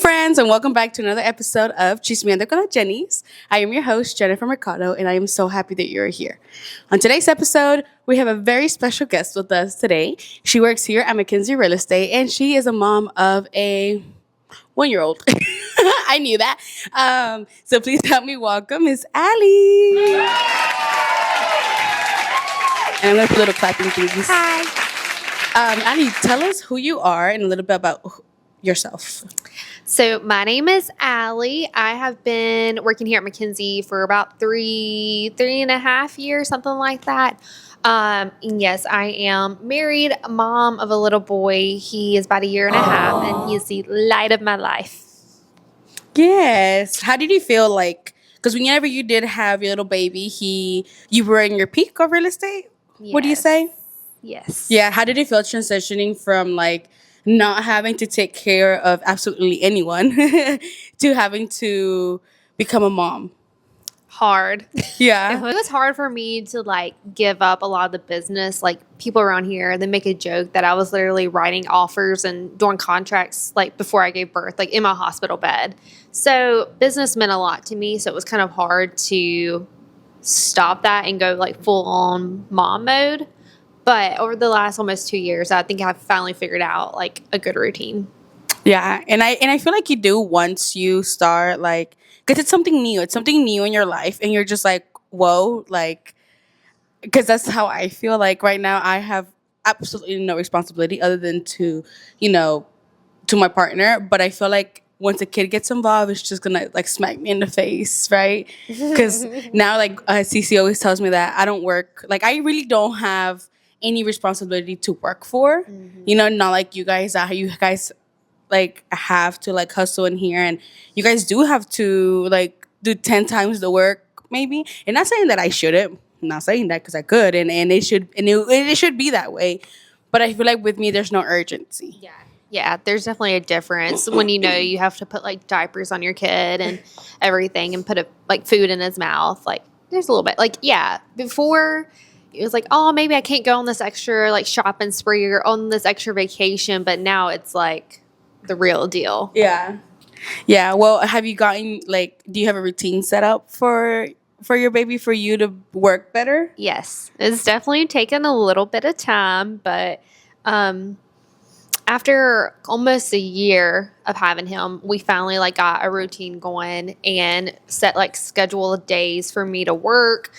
friends, and welcome back to another episode of Chismeando con las Jennies. I am your host, Jennifer Mercado, and I am so happy that you're here. On today's episode, we have a very special guest with us today. She works here at McKinsey Real Estate, and she is a mom of a 1-year-old. I knew that. So please help me welcome Miss Allie. And I'm going to put a little clapping, please. Hi. Allie, tell us who you are and a little bit about yourself. So my name is Allie. I have been working here at McKinsey for about three and a half years, something like that. And yes, I am married, mom of a little boy. He is about a year and a half, and he is the light of my life. Yes. How did you feel like? Because whenever you did have your little baby, you were in your peak of real estate. Yes. What do you say? Yes. Yeah. How did it feel transitioning from like not having to take care of absolutely anyone to having to become a mom? Hard. Yeah. It was hard for me to like give up a lot of the business. Like people around here, they make a joke that I was literally writing offers and doing contracts like before I gave birth, like in my hospital bed. So business meant a lot to me. So it was kind of hard to stop that and go like full on mom mode. But over the last almost 2 years, I think I've finally figured out like a good routine. Yeah, and I feel like you do once you start like, because it's something new. It's something new in your life, and you're just like, whoa, like, because that's how I feel like right now. I have absolutely no responsibility other than to my partner. But I feel like once a kid gets involved, it's just gonna like smack me in the face, right? Because now, like Cece always tells me that I don't work. Like I really don't have any responsibility to work for. Not like you guys. You guys like have to like hustle in here, and you guys do have to like do 10 times the work maybe. And not saying that I shouldn't. I'm not saying that because I could, and it should be that way. But I feel like with me, there's no urgency. Yeah, there's definitely a difference when you have to put like diapers on your kid and everything and put like food in his mouth. Like there's a little bit like, yeah, before it was like, oh, maybe I can't go on this extra like shopping spree or on this extra vacation. But now it's like the real deal. Yeah. Yeah. Well, have you gotten like, do you have a routine set up for your baby for you to work better? Yes. It's definitely taken a little bit of time, but after almost a year of having him, we finally like got a routine going and set like schedule of days for me to work.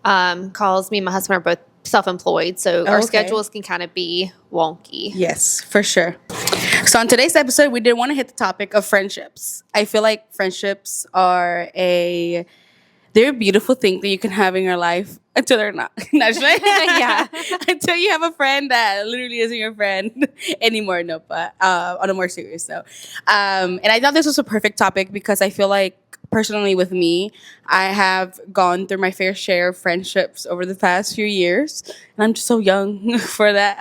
Cause me and my husband are both self-employed, so our schedules can kind of be wonky. Yes, for sure. So on today's episode, we did want to hit the topic of friendships. I feel like friendships are they're a beautiful thing that you can have in your life until they're not. Yeah. Until you have a friend that literally isn't your friend anymore. No, but on a more serious note. And I thought this was a perfect topic because I feel like personally with me, I have gone through my fair share of friendships over the past few years. And I'm just so young for that.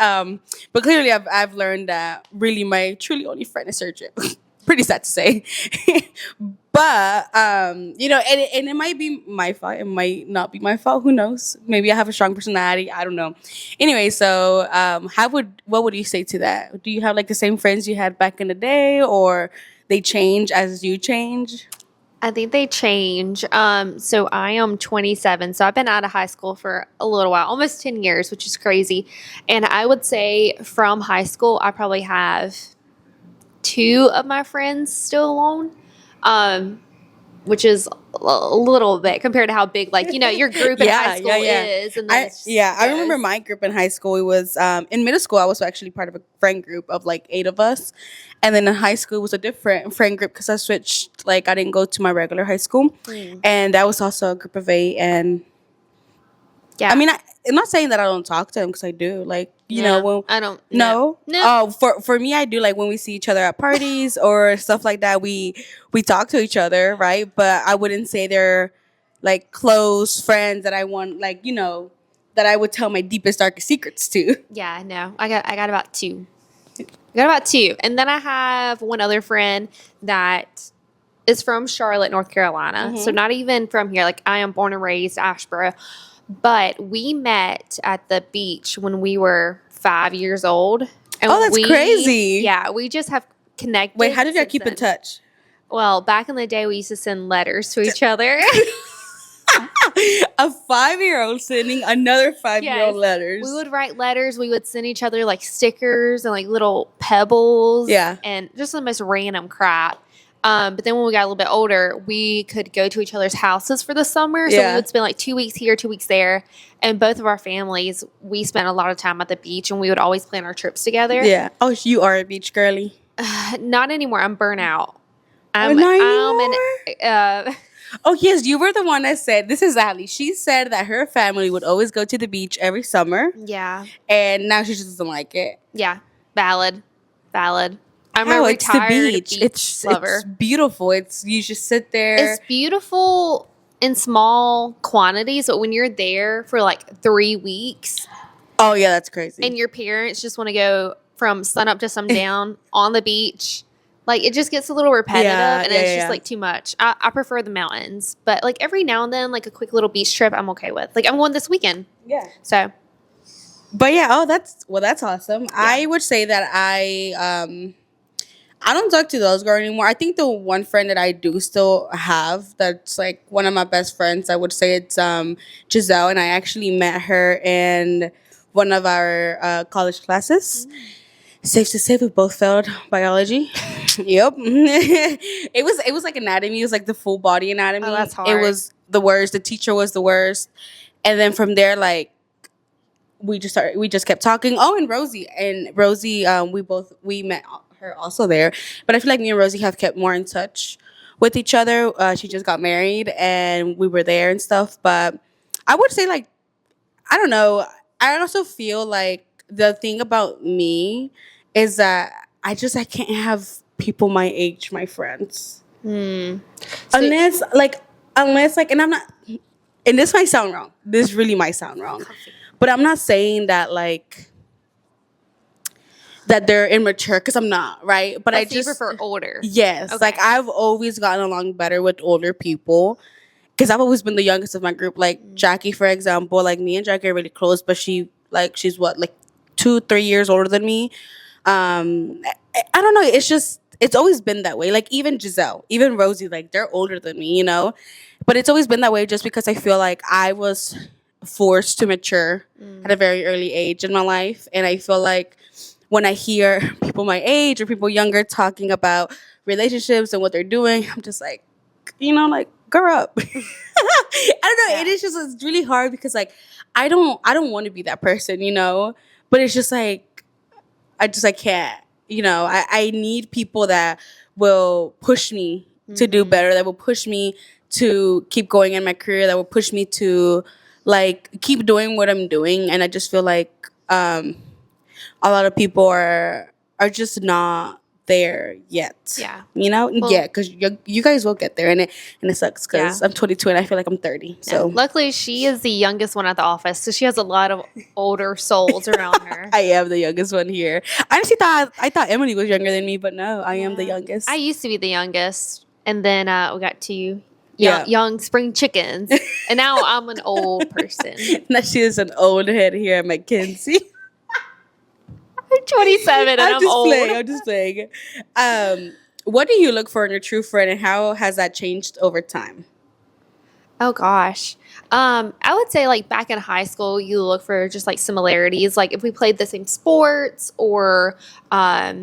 But clearly I've learned that really my truly only friend is Sergio. Pretty sad to say. But, and it might be my fault. It might not be my fault. Who knows? Maybe I have a strong personality. I don't know. Anyway, so what would you say to that? Do you have like the same friends you had back in the day, or they change as you change? I think they change. So I am 27. So I've been out of high school for a little while, almost 10 years, which is crazy. And I would say from high school, I probably have 2 of my friends still alone, which is a little bit compared to how big, like, your group in high school is. And I remember my group in high school. It was in middle school, I was actually part of a friend group of like 8 of us. And then in high school, it was a different friend group because I switched, like, I didn't go to my regular high school. And that was also a group of 8. And yeah, I mean, I'm not saying that I don't talk to them because I do. Like, when I don't. No. Oh, for me, I do. Like when we see each other at parties or stuff like that, we talk to each other, right? But I wouldn't say they're like close friends that I want, like that I would tell my deepest, darkest secrets to. Yeah, no, I got about 2. And then I have one other friend that is from Charlotte, North Carolina. So not even from here. Like I am born and raised Asheboro. But we met at the beach when we were 5 years old. And that's crazy. Yeah, we just have connected. Wait, how did y'all keep in touch? Well, back in the day, we used to send letters to each other. A 5-year-old sending another 5-year-old Yes. letters. We would write letters. We would send each other like stickers and like little pebbles. Yeah. And just the most random crap. But then when we got a little bit older, we could go to each other's houses for the summer. So we would spend like 2 weeks here, 2 weeks there. And both of our families, we spent a lot of time at the beach, and we would always plan our trips together. Yeah. Oh, you are a beach girly. Not anymore. I'm burnt out. Oh, yes, you were the one that said, this is Allie. She said that her family would always go to the beach every summer. Yeah. And now she just doesn't like it. Yeah. Valid. I'm Oh, a it's the retired beach. beach lover. It's beautiful. You just sit there. It's beautiful in small quantities, but when you're there for like 3 weeks Oh, yeah, that's crazy. and your parents just want to go from sun up to sundown on the beach, like it just gets a little repetitive and it's just like too much. I prefer the mountains, but like every now and then, like a quick little beach trip, I'm okay with. Like I'm going this weekend. Yeah. So, But yeah, that's awesome. Yeah. I would say that I don't talk to those girls anymore. I think the one friend that I do still have that's like one of my best friends, I would say it's Giselle, and I actually met her in one of our college classes. Safe to say we both failed biology. Yep. It was like anatomy. It was like the full body anatomy. Oh, that's hard. It was the worst. The teacher was the worst. And then from there, like, we just kept talking. Oh, and Rosie, we met her also there. But I feel like me and Rosie have kept more in touch with each other. She just got married and we were there and stuff. But I would say, like, I don't know. I also feel like the thing about me is that I can't have people my age, my friends. So Unless like, and I'm not, and this might sound wrong. This really might sound wrong. But I'm not saying that, like, that they're immature, because I'm not, right? But I just prefer older. Yes. Okay. Like, I've always gotten along better with older people because I've always been the youngest of my group. Like, Jackie, for example, like, me and Jackie are really close, but she's what, like 2-3 years older than me. I don't know. It's always been that way. Like, even Giselle, even Rosie, like, they're older than me, you know? But it's always been that way just because I feel like I was forced to mature at a very early age in my life. And I feel like when I hear people my age or people younger talking about relationships and what they're doing, I'm just like, like, grow up. I don't know. Yeah. It's really hard because, like, I don't want to be that person, but it's just like, I can't, I need people that will push me to do better, that will push me to keep going in my career, that will push me to, like, keep doing what I'm doing. And I just feel like a lot of people are just not there yet. Yeah. Well, yeah, because you guys will get there, and it sucks because I'm 22 and I feel like I'm 30. So luckily, she is the youngest one at the office, so she has a lot of older souls around her. I am the youngest one here. I honestly thought Emily was younger than me, but no, I am the youngest. I used to be the youngest, and then we got two young spring chickens, and now I'm an old person. Now she is an old head here at McKinsey. I'm 27 and I'm old. I'm just playing. What do you look for in a true friend, and how has that changed over time? Oh gosh. I would say, like, back in high school, you look for just like similarities. Like if we played the same sports, or a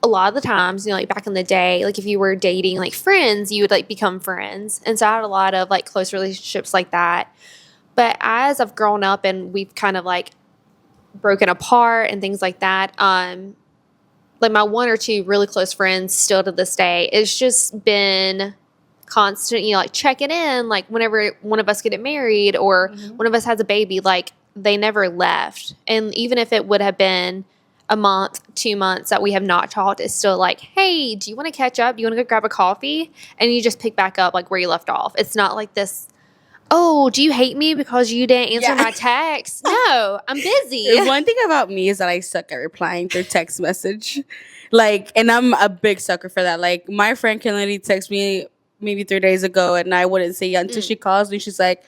lot of the times, like back in the day, like if you were dating like friends, you would like become friends. And so I had a lot of like close relationships like that. But as I've grown up and we've kind of like broken apart and things like that, like my one or two really close friends still to this day, it's just been constant, like checking in, like whenever one of us get married or one of us has a baby, like they never left. And even if it would have been a month, 2 months that we have not talked, it's still like, hey, do you want to catch up? Do you want to go grab a coffee? And you just pick back up like where you left off. It's not like this, oh, do you hate me because you didn't answer my text? No, I'm busy. One thing about me is that I suck at replying through text message. Like, and I'm a big sucker for that. Like, my friend can literally text me maybe 3 days ago and I wouldn't say until she calls me. She's like,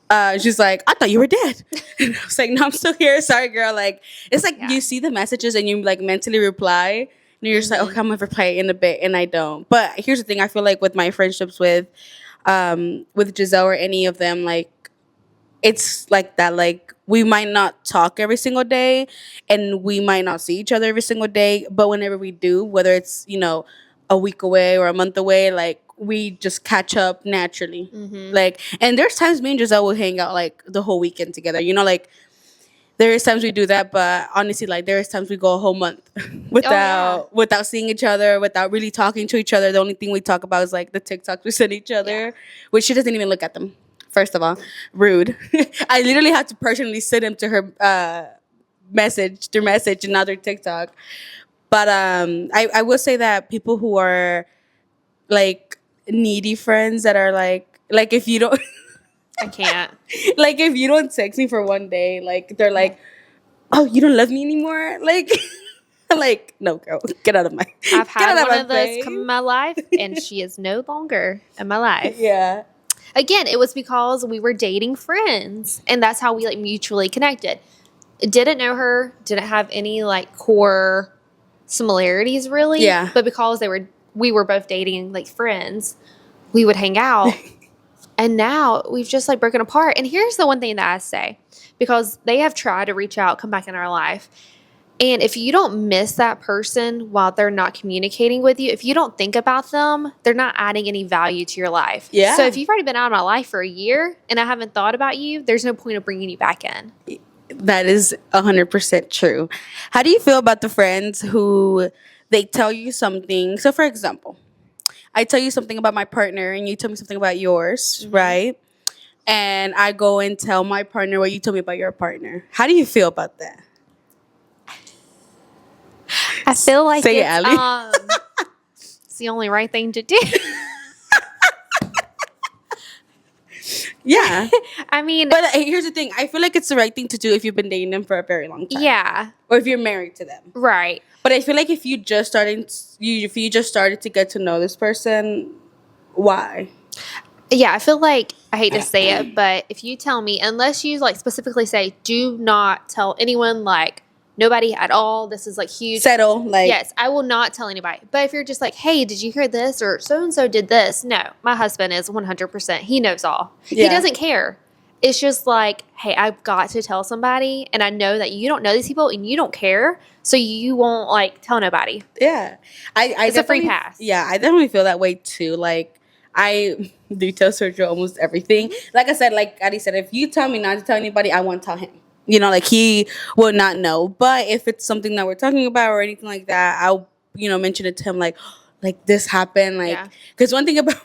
I thought you were dead. And I was like, no, I'm still here. Sorry, girl. Like, it's like you see the messages and you like mentally reply. And you're just like, okay, I'm gonna reply in a bit, and I don't. But here's the thing: I feel like with my friendships with Giselle or any of them, like it's like that. Like we might not talk every single day, and we might not see each other every single day. But whenever we do, whether it's a week away or a month away, like we just catch up naturally. Like, and there's times me and Giselle will hang out like the whole weekend together. Like there is times we do that, but honestly, like there is times we go a whole month without seeing each other, without really talking to each other. The only thing we talk about is like the TikToks we send each other, which she doesn't even look at them. First of all, rude. I literally had to personally send him to her message through message, another TikTok. But I will say that people who are like needy friends that are like if you don't I can't. like if you don't text me for one day, like they're like, oh, you don't love me anymore, like like no, girl, get out of my I've get out had one my of those face. come in my life, and she is no longer in my life. Yeah. Again, it was because we were dating friends, and that's how we like mutually connected. Didn't know her, didn't have any like core similarities really. Yeah. But because we were both dating like friends, we would hang out. And now we've just like broken apart. And here's the one thing that I say, because they have tried to reach out, come back in our life. And if you don't miss that person while they're not communicating with you, if you don't think about them, they're not adding any value to your life. Yeah. So if you've already been out of my life for a year and I haven't thought about you, there's no point of bringing you back in. That is 100% true. How do you feel about the friends who they tell you something? So, for example, I tell you something about my partner and you tell me something about yours, right? And I go and tell my partner what you told me about your partner. How do you feel about that? I feel like Say it, it's, Allie. it's the only right thing to do. Yeah. I mean, But here's the thing. I feel like it's the right thing to do if you've been dating them for a very long time. yeah, Or if you're married to them. right. But I feel like if you just started to get to know this person, why? Yeah, I feel like, I hate to say it, but if you tell me, unless you like specifically say, do not tell anyone, like nobody at all, this is like huge. Settle. Like, Yes, I will not tell anybody. But if you're just like, hey, did you hear this? Or so-and-so did this. No, my husband is 100%. He knows all. Yeah. He doesn't care. It's just like, hey, I've got to tell somebody. And I know that you don't know these people and you don't care. So you won't like tell nobody. yeah. It's a free pass. Yeah, I definitely feel that way too. Like, I do tell Sergio almost everything. Like I said, like Addie said, if you tell me not to tell anybody, I won't tell him. Like he will not know. But if it's something that we're talking about or anything like that, I'll, mention it to him like this happened. Like, because one thing about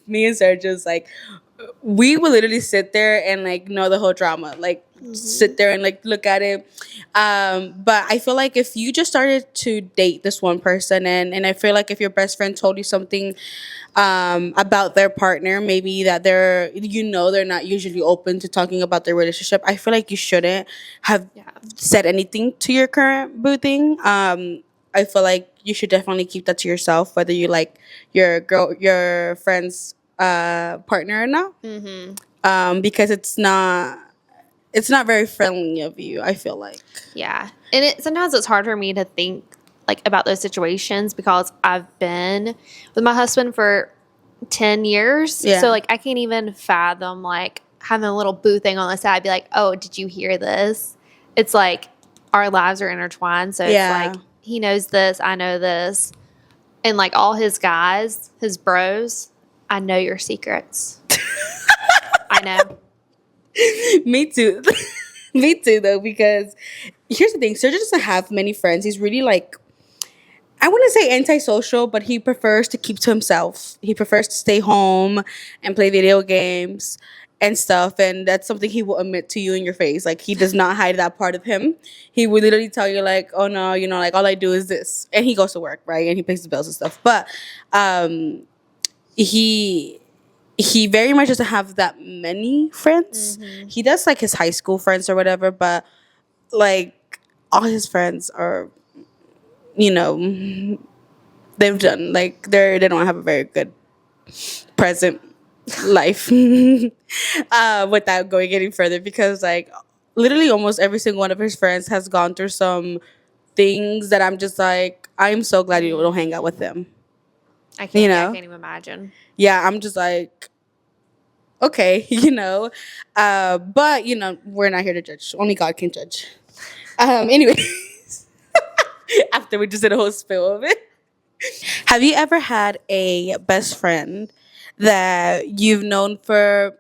me and Sergio is like, we will literally sit there and like know the whole drama, like sit there and like look at it. But I feel like if you just started to date this one person and I feel like if your best friend told you something about their partner, maybe that they're not usually open to talking about their relationship, I feel like you shouldn't have said anything to your current boo thing. I feel like you should definitely keep that to yourself, whether you like your friend's partner or not. Because it's not very friendly of you, I feel like. Yeah. And sometimes it's hard for me to think like about those situations because I've been with my husband for 10 years. Yeah. So like I can't even fathom like having a little boo thing on the side, be like, oh, did you hear this? It's like our lives are intertwined. So it's like he knows this, I know this. And like all his guys, his bros, I know your secrets. I know. Me too. Me too, though, because here's the thing. Sergio doesn't have many friends. He's really like, I wouldn't say antisocial, but he prefers to keep to himself. He prefers to stay home and play video games and stuff. And that's something he will admit to you in your face. Like, he does not hide that part of him. He will literally tell you, like, oh, no, like, all I do is this. And he goes to work, right? And he pays his bills and stuff. But he very much doesn't have that many friends. He does like his high school friends or whatever, but like all his friends are, they've done like they don't have a very good present life. Without going any further, because like literally almost every single one of his friends has gone through some things that I'm just like, I'm so glad you don't hang out with them. I can't. You Yeah, I know? can't even imagine. Yeah, I'm just like, okay, but we're not here to judge. Only God can judge. Anyway, after we just did a whole spill of it, have you ever had a best friend that you've known for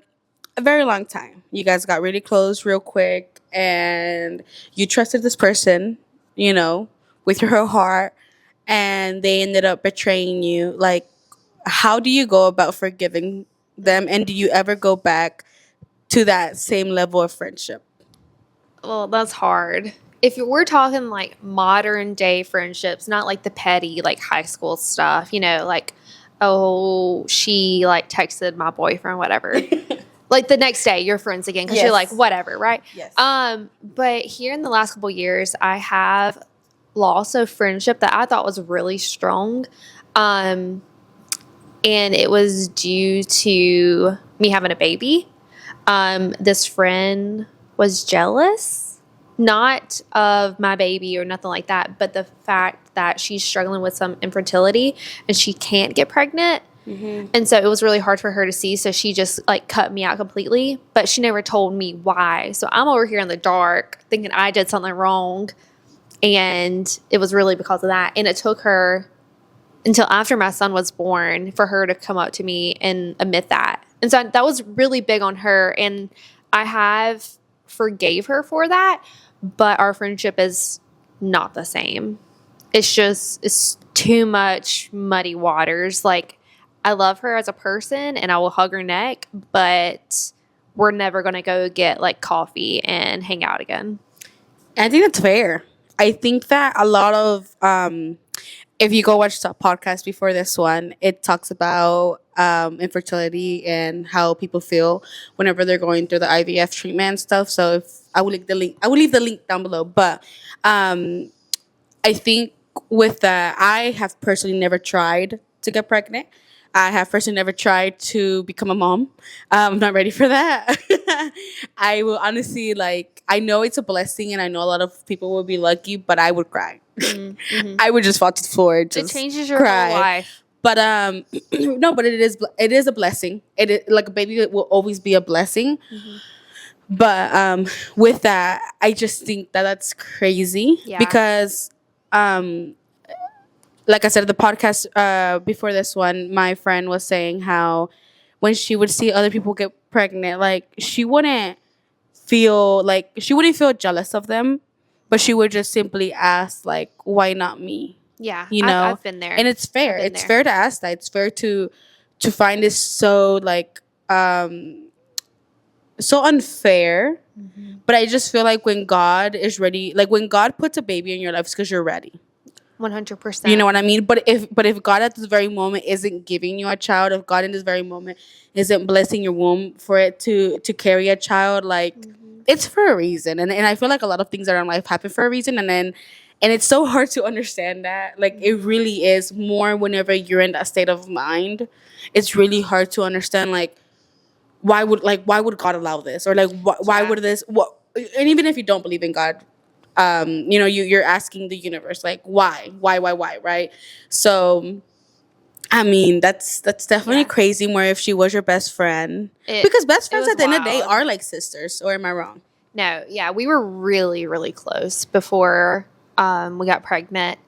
a very long time? You guys got really close real quick, and you trusted this person, with your whole heart, and they ended up betraying you. Like, how do you go about forgiving them, and do you ever go back to that same level of friendship? Well, that's hard. If we're talking like modern day friendships, not like the petty like high school stuff, like, oh, she like texted my boyfriend, whatever. Like the next day, you're friends again because you're like, Yes. whatever, right? Yes. But here in the last couple years, I have lost a friendship that I thought was really strong. And it was due to me having a baby. This friend was jealous, not of my baby or nothing like that, but the fact that she's struggling with some infertility and she can't get pregnant. Mm-hmm. And so it was really hard for her to see. So she just like cut me out completely, but she never told me why. So I'm over here in the dark thinking I did something wrong. And it was really because of that. And it took her until after my son was born for her to come up to me and admit that. And so that was really big on her. And I have forgave her for that, but our friendship is not the same. It's too much muddy waters. Like, I love her as a person and I will hug her neck, but we're never going to go get like coffee and hang out again. I think that's fair. I think that a lot of if you go watch the podcast before this one, it talks about infertility and how people feel whenever they're going through the IVF treatment and stuff. So if I will leave the link down below. But I think with that, I have personally never tried to get pregnant. I have personally never tried to become a mom. I'm not ready for that. I will honestly, like, I know it's a blessing and I know a lot of people will be lucky, but I would cry. Mm-hmm. I would just fall to the floor and just It changes your cry. whole life. But no, but it is a blessing. It is, like, a baby will always be a blessing. Mm-hmm. But with that, I just think that that's crazy because like I said, the podcast before this one, my friend was saying how when she would see other people get pregnant, like she wouldn't feel jealous of them, but she would just simply ask, like, why not me? Yeah, I've been there, and it's fair. It's fair to ask that. It's fair to find this so like so unfair. Mm-hmm. But I just feel like when God is ready, like when God puts a baby in your life, it's because you're ready. 100%. You know what I mean? But if God at this very moment isn't giving you a child, if God in this very moment isn't blessing your womb for it to carry a child, like it's for a reason. And I feel like a lot of things that are in life happen for a reason, and it's so hard to understand that. Like it really is, more whenever you're in that state of mind. It's really hard to understand, like why would God allow this, or like why would this, what? And even if you don't believe in God, you're asking the universe, like, why, right? So I mean, that's definitely crazy. More if she was your best friend, because best friends at the end of the day are like sisters. Or am I wrong? No, yeah, we were really, really close before we got pregnant.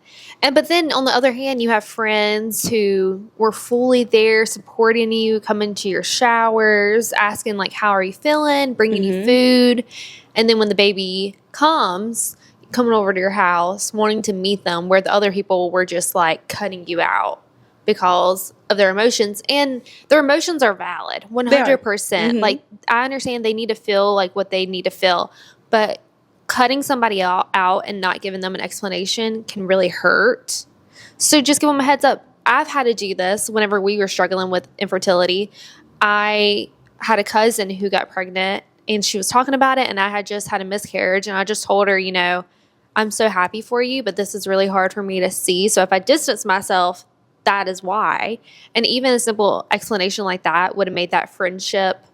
But then on the other hand, you have friends who were fully there supporting you, coming to your showers, asking like, how are you feeling, bringing you food. And then when the baby comes, coming over to your house, wanting to meet them, where the other people were just like cutting you out because of their emotions. And their emotions are valid, 100%. Like, I understand they need to feel like what they need to feel, but cutting somebody out and not giving them an explanation can really hurt. So just give them a heads up. I've had to do this whenever we were struggling with infertility. I had a cousin who got pregnant and she was talking about it, and I had just had a miscarriage, and I just told her, I'm so happy for you, but this is really hard for me to see. So if I distance myself, that is why. And even a simple explanation like that would have made that friendship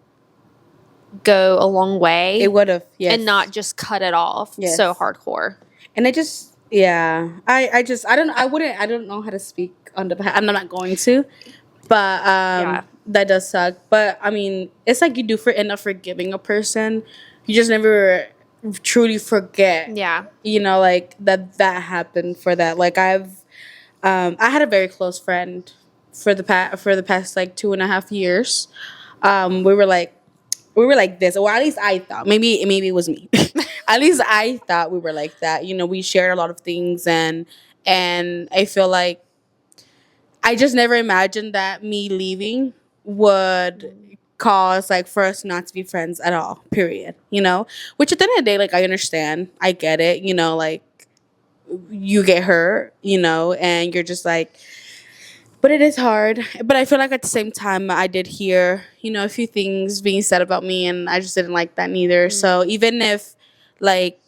go a long way. It would have, yes. And not just cut it off so hardcore. And I just Yeah, I don't, I don't know how to speak on the behalf. I'm not going to, but Yeah. that does suck. But I mean, it's like you do for end up forgiving a person, you just never truly forget. Yeah. You know, like that happened for that. Like I had a very close friend for the past like 2.5 years. We were like this, or at least I thought. Maybe it was me. At least I thought we were like that. You know, we shared a lot of things, and I feel like I just never imagined that me leaving would cause like for us not to be friends at all. Period. You know, which at the end of the day, like I understand, I get it. You know, like you get hurt. You know, and you're just like, but it is hard. But I feel like at the same time, I did hear, you know, a few things being said about me, and I just didn't like that neither. So even if, like,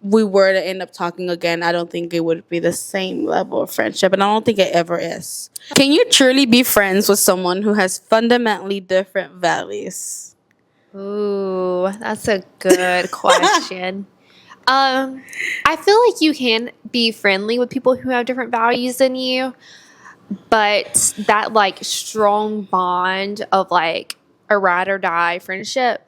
we were to end up talking again, I don't think it would be the same level of friendship, and I don't think it ever is. Can you truly be friends with someone who has fundamentally different values? Ooh, that's a good question. I feel like you can be friendly with people who have different values than you, but that like strong bond of like a ride or die friendship,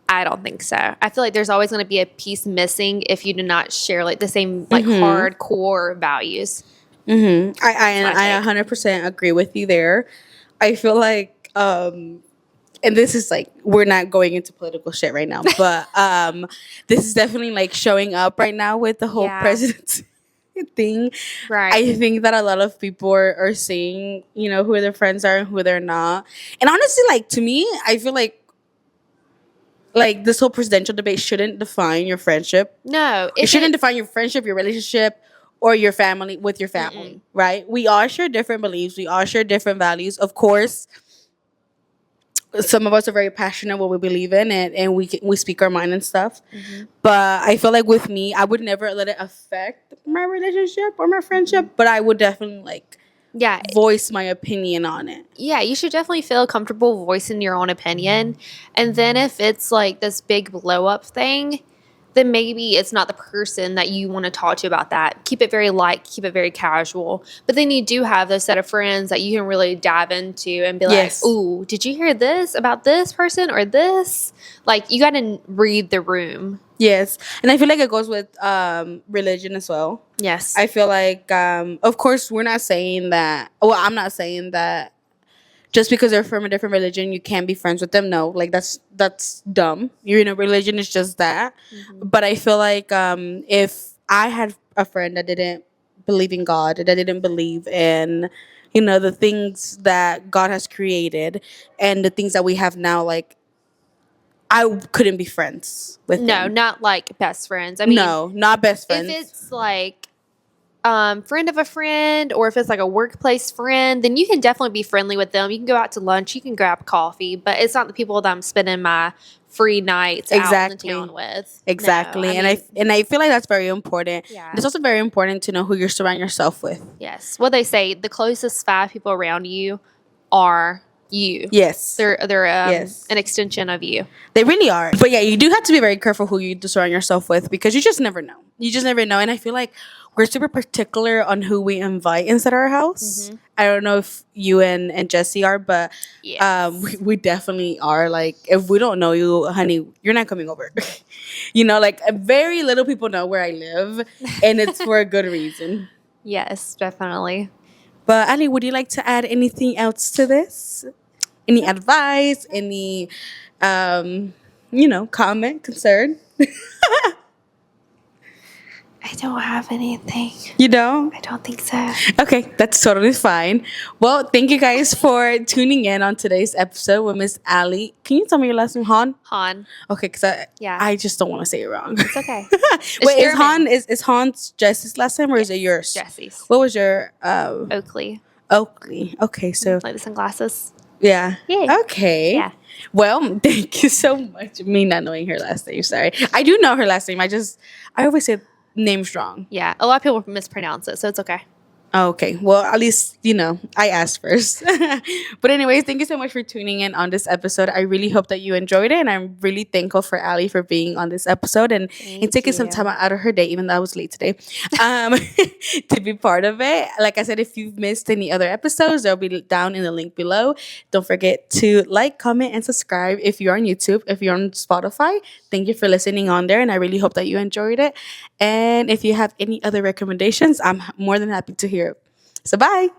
I don't think so. I feel like there's always going to be a piece missing if you do not share like the same like hardcore values. I 100% agree with you there. I feel like and this is like we're not going into political shit right now, but this is definitely like showing up right now with the whole Yeah. presidency thing. Right. I think that a lot of people are seeing, you know, who their friends are and who they're not. And honestly, like to me, I feel like this whole presidential debate shouldn't define your friendship. No, It shouldn't define your friendship, your relationship, or your family with your family, right? We all share different beliefs. We all share different values. Of course, some of us are very passionate what we believe in, and we speak our mind and stuff. But I feel like with me, I would never let it affect my relationship or my friendship, but I would definitely like yeah, voice my opinion on it. yeah, you should definitely feel comfortable voicing your own opinion. And then if it's like this big blow up thing, then maybe it's not the person that you want to talk to about that. Keep it very light, keep it very casual. But then you do have those set of friends that you can really dive into and be Yes. like, ooh, did you hear this about this person or this? Like, you got to read the room. Yes, and I feel like it goes with religion as well. Yes. I feel like, of course, we're not saying that. Well, I'm not saying that just because they're from a different religion, you can't be friends with them. No, like that's dumb. You know, religion is just that. But I feel like if I had a friend that didn't believe in God, that didn't believe in, you know, the things that God has created and the things that we have now, like I couldn't be friends with No, him. not like best friends. I mean, No, not best if friends. it's like friend of a friend, or if it's like a workplace friend, then you can definitely be friendly with them. You can go out to lunch, you can grab coffee, but it's not the people that I'm spending my free nights out in the town with. Exactly. No, And I feel like that's very important. Yeah. It's also very important to know who you're surrounding yourself with. yes, what they say, the closest 5 people around you are you. Yes. They're Yes. an extension of you. They really are. But yeah, you do have to be very careful who you surround yourself with because you just never know. You just never know. And I feel like we're super particular on who we invite inside our house. I don't know if you and Jesse are, but Yes. we definitely are. Like, if we don't know you, honey, you're not coming over. You know, like very little people know where I live, and it's for a good reason. Yes, definitely. But Ali, would you like to add anything else to this? Any advice? Any, you know, comment, concern? I don't have anything. You don't? I don't think so. Okay, that's totally fine. Well, thank you guys for tuning in on today's episode with Miss Allie. Can you tell me your last name, Han? Han. Okay, because Yeah. I just don't want to say it wrong. It's okay. Wait, is German. Han's Jesse's last name or is it yours? Jesse's. What was your Oakley. Oakley? Okay, so Like the sunglasses. yeah. Yeah. Okay. Yeah. Well, thank you so much. Me not knowing her last name. Sorry. I do know her last name. I always say names wrong. Yeah. A lot of people mispronounce it, so it's okay. Okay. Well, at least, I asked first. But anyways, thank you so much for tuning in on this episode. I really hope that you enjoyed it. And I'm really thankful for Allie for being on this episode and Thank taking some time you. out of her day, even though I was late today, to be part of it. Like I said, if you've missed any other episodes, they'll be down in the link below. Don't forget to like, comment, and subscribe if you're on YouTube. If you're on Spotify, thank you for listening on there. And I really hope that you enjoyed it. And if you have any other recommendations, I'm more than happy to hear it. So bye.